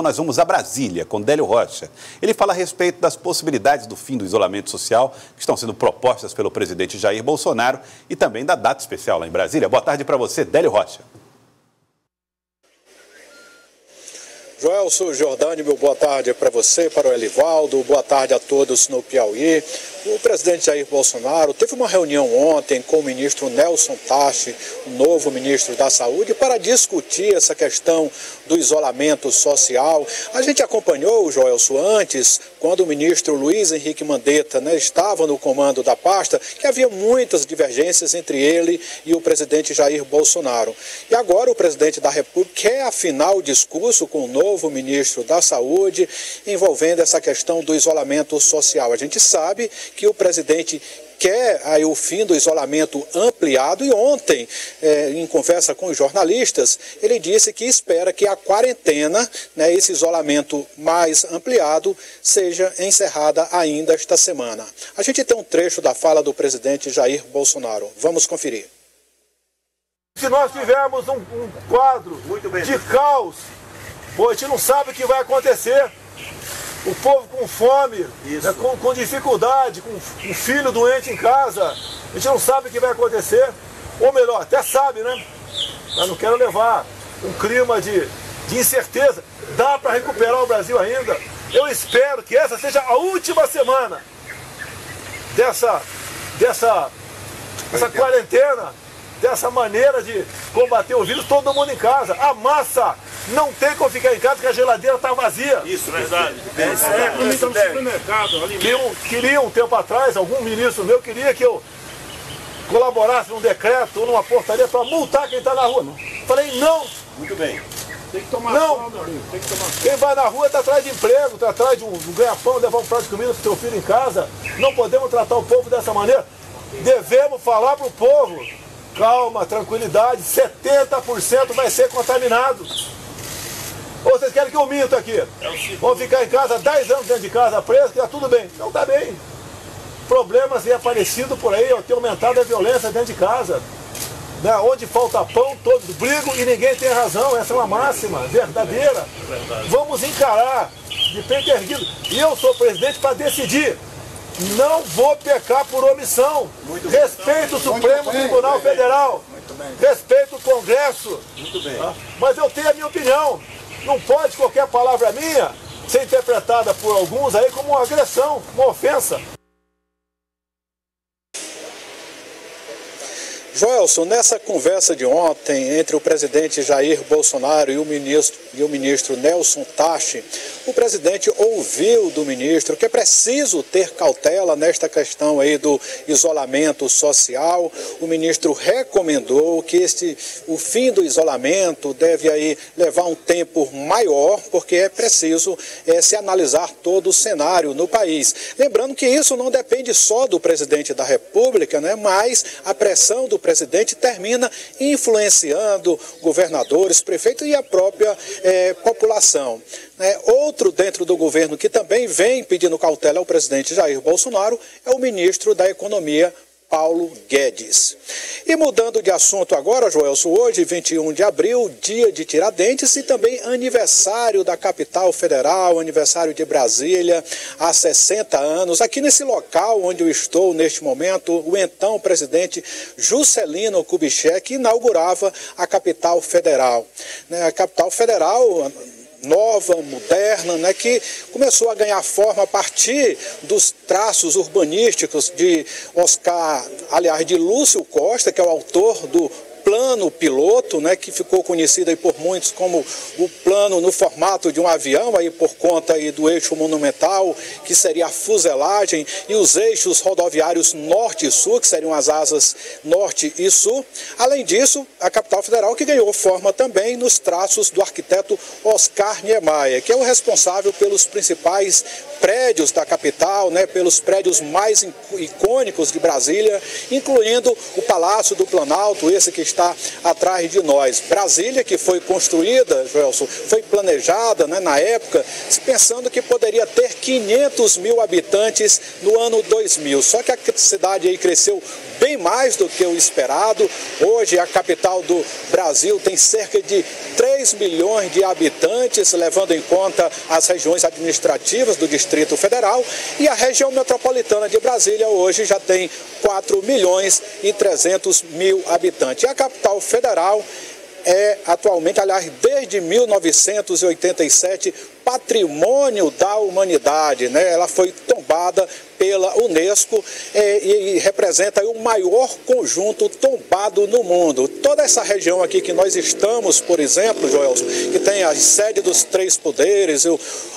Nós vamos a Brasília com Délio Rocha. Ele fala a respeito das possibilidades do fim do isolamento social que estão sendo propostas pelo presidente Jair Bolsonaro e também da data especial lá em Brasília. Boa tarde para você, Délio Rocha. Joelson, Jordani, meu boa tarde para você, para o Elivaldo, boa tarde a todos no Piauí. O presidente Jair Bolsonaro teve uma reunião ontem com o ministro Nelson Tachi, o novo ministro da Saúde, para discutir essa questão do isolamento social. A gente acompanhou, Joelson, antes, quando o ministro Luiz Henrique Mandetta estava no comando da pasta, que havia muitas divergências entre ele e o presidente Jair Bolsonaro. E agora o presidente da República quer afinar o discurso com o novo ministro da Saúde, envolvendo essa questão do isolamento social. A gente sabe que o presidente quer aí o fim do isolamento ampliado e ontem, em conversa com os jornalistas, ele disse que espera que a quarentena, esse isolamento mais ampliado, seja encerrada ainda esta semana. A gente tem um trecho da fala do presidente Jair Bolsonaro. Vamos conferir. Se nós tivermos um quadro de caos, a gente não sabe o que vai acontecer. O povo com fome, com dificuldade, com um filho doente em casa, a gente não sabe o que vai acontecer. Ou melhor, até sabe, né? Mas não quero levar um clima de incerteza. Dá para recuperar o Brasil ainda. Eu espero que essa seja a última semana dessa quarentena, dessa maneira de combater o vírus, todo mundo em casa. A massa não tem como ficar em casa porque a geladeira está vazia. Isso, verdade. Queria um tempo atrás, algum ministro meu queria que eu colaborasse num decreto ou numa portaria para multar quem está na rua. Falei, não. Muito bem. Tem que tomar não. Quem vai na rua está atrás de emprego, está atrás de um ganha-pão, levar um prato de comida para o seu filho em casa. Não podemos tratar o povo dessa maneira. Devemos falar para o povo. Calma, tranquilidade, 70% vai ser contaminado. Ou vocês querem que eu minta aqui? Vão ficar em casa 10 anos dentro de casa preso, que está tudo bem. Não está bem. Problemas têm aparecido por aí, tem aumentado a violência dentro de casa. Onde falta pão, todos brigam e ninguém tem razão. Essa é uma máxima verdadeira. Vamos encarar de peito erguido. E eu sou presidente para decidir. Não vou pecar por omissão. Respeito o Supremo Tribunal Federal. Respeito o Congresso. Mas eu tenho a minha opinião. Não pode qualquer palavra minha ser interpretada por alguns aí como uma agressão, uma ofensa. Joelson, nessa conversa de ontem entre o presidente Jair Bolsonaro e o ministro Nelson Tachi, o presidente ouviu do ministro que é preciso ter cautela nesta questão aí do isolamento social. O ministro recomendou que o fim do isolamento deve aí levar um tempo maior, porque é preciso se analisar todo o cenário no país. Lembrando que isso não depende só do presidente da República, mas a pressão do presidente termina influenciando governadores, prefeitos e a própria população. Outro dentro do governo que também vem pedindo cautela ao presidente Jair Bolsonaro é o ministro da Economia, Paulo Guedes. E mudando de assunto agora, Joelson, hoje, 21 de abril, dia de Tiradentes e também aniversário da capital federal, aniversário de Brasília, há 60 anos. Aqui nesse local onde eu estou neste momento, o então presidente Juscelino Kubitschek inaugurava a capital federal. A capital federal nova, moderna, que começou a ganhar forma a partir dos traços urbanísticos de Lúcio Costa, que é o autor do plano piloto, que ficou conhecido aí por muitos como o plano no formato de um avião, aí por conta aí do eixo monumental, que seria a fuselagem, e os eixos rodoviários norte e sul, que seriam as asas norte e sul. Além disso, a capital federal que ganhou forma também nos traços do arquiteto Oscar Niemeyer, que é o responsável pelos principais prédios da capital, pelos prédios mais icônicos de Brasília, incluindo o Palácio do Planalto, esse que está atrás de nós. Brasília, que foi construída, Joelson, foi planejada na época, pensando que poderia ter 500 mil habitantes no ano 2000. Só que a cidade aí cresceu bem mais do que o esperado. Hoje, a capital do Brasil tem cerca de 3 milhões de habitantes, levando em conta as regiões administrativas do Distrito Federal, e a região metropolitana de Brasília hoje já tem 4 milhões e 300 mil habitantes. E a capital federal é atualmente, aliás, desde 1987, patrimônio da humanidade, né? Ela foi tombada pela Unesco e representa o maior conjunto tombado no mundo. Toda essa região aqui que nós estamos, por exemplo, Joelson, que tem a sede dos Três Poderes,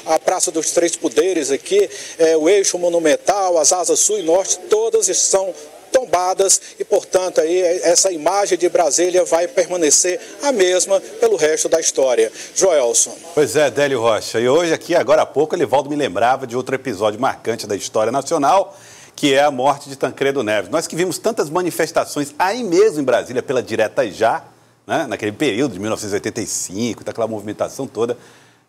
a Praça dos Três Poderes aqui, o eixo monumental, as asas sul e norte, todas são tombadas e, portanto, aí essa imagem de Brasília vai permanecer a mesma pelo resto da história. Joelson. Pois é, Délio Rocha. E hoje aqui, agora há pouco, Elivaldo me lembrava de outro episódio marcante da história nacional, que é a morte de Tancredo Neves. Nós que vimos tantas manifestações aí mesmo em Brasília pela Direta Já, né, naquele período de 1985, daquela movimentação toda,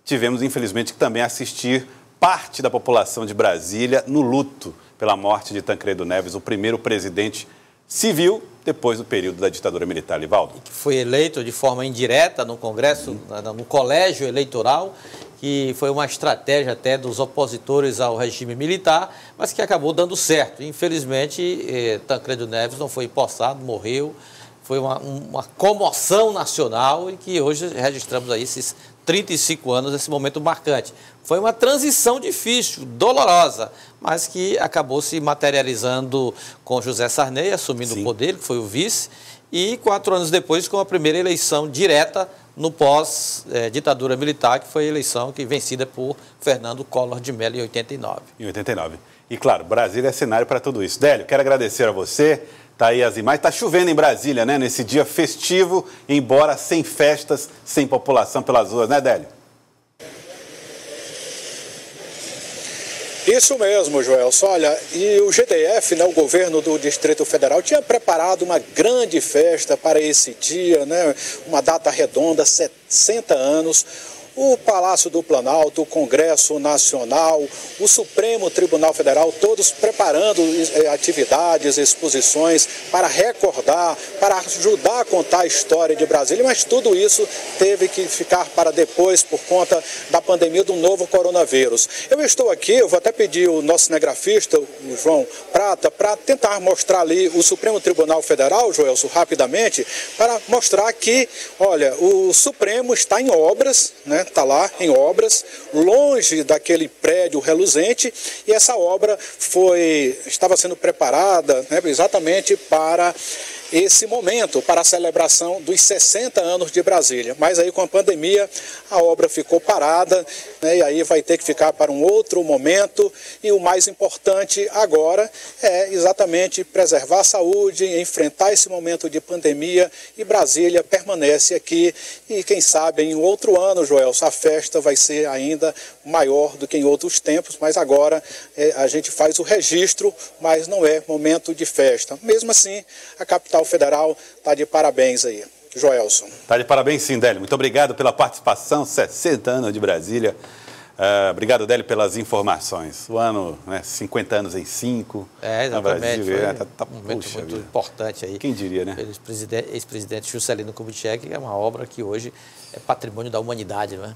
tivemos, infelizmente, que também assistir parte da população de Brasília no luto pela morte de Tancredo Neves, o primeiro presidente civil depois do período da ditadura militar, Elivaldo. Que foi eleito de forma indireta no Congresso, no colégio eleitoral, que foi uma estratégia até dos opositores ao regime militar, mas que acabou dando certo. Infelizmente, Tancredo Neves não foi empossado, morreu. Foi uma comoção nacional e que hoje registramos aí esses 35 anos, esse momento marcante. Foi uma transição difícil, dolorosa, mas que acabou se materializando com José Sarney assumindo o poder, que foi o vice, e 4 anos depois com a primeira eleição direta no pós-ditadura militar, que foi a eleição vencida por Fernando Collor de Mello em 89. Em 89. E claro, Brasília é cenário para tudo isso. Délio, quero agradecer a você. Tá aí as imagens. Está chovendo em Brasília, né? Nesse dia festivo, embora sem festas, sem população pelas ruas, né, Délio? Isso mesmo, Joelson. Olha, e o GDF, né, o governo do Distrito Federal, tinha preparado uma grande festa para esse dia, né? Uma data redonda, 60 anos. O Palácio do Planalto, o Congresso Nacional, o Supremo Tribunal Federal, todos preparando atividades, exposições para recordar, para ajudar a contar a história de Brasília, mas tudo isso teve que ficar para depois por conta da pandemia do novo coronavírus. Eu estou aqui, eu vou até pedir o nosso cinegrafista, o João Prata, para tentar mostrar ali o Supremo Tribunal Federal, Joelson, rapidamente, para mostrar que, olha, o Supremo está em obras, né? Está lá em obras, longe daquele prédio reluzente, e essa obra estava sendo preparada, né, exatamente para esse momento, para a celebração dos 60 anos de Brasília. Mas aí com a pandemia a obra ficou parada, né, e aí vai ter que ficar para um outro momento, e o mais importante agora é exatamente preservar a saúde, enfrentar esse momento de pandemia, e Brasília permanece aqui, e quem sabe em outro ano, Joel, a festa vai ser ainda maior do que em outros tempos, mas agora a gente faz o registro, mas não é momento de festa. Mesmo assim, a capital federal está de parabéns aí. Joelson. Está de parabéns sim, Délio. Muito obrigado pela participação, 60 anos de Brasília. Obrigado, Délio, pelas informações. O ano, né, 50 anos em 5. Exatamente. Brasil, um momento muito importante aí. Quem diria, né? Ex-presidente Juscelino Kubitschek, que é uma obra que hoje é patrimônio da humanidade, não é?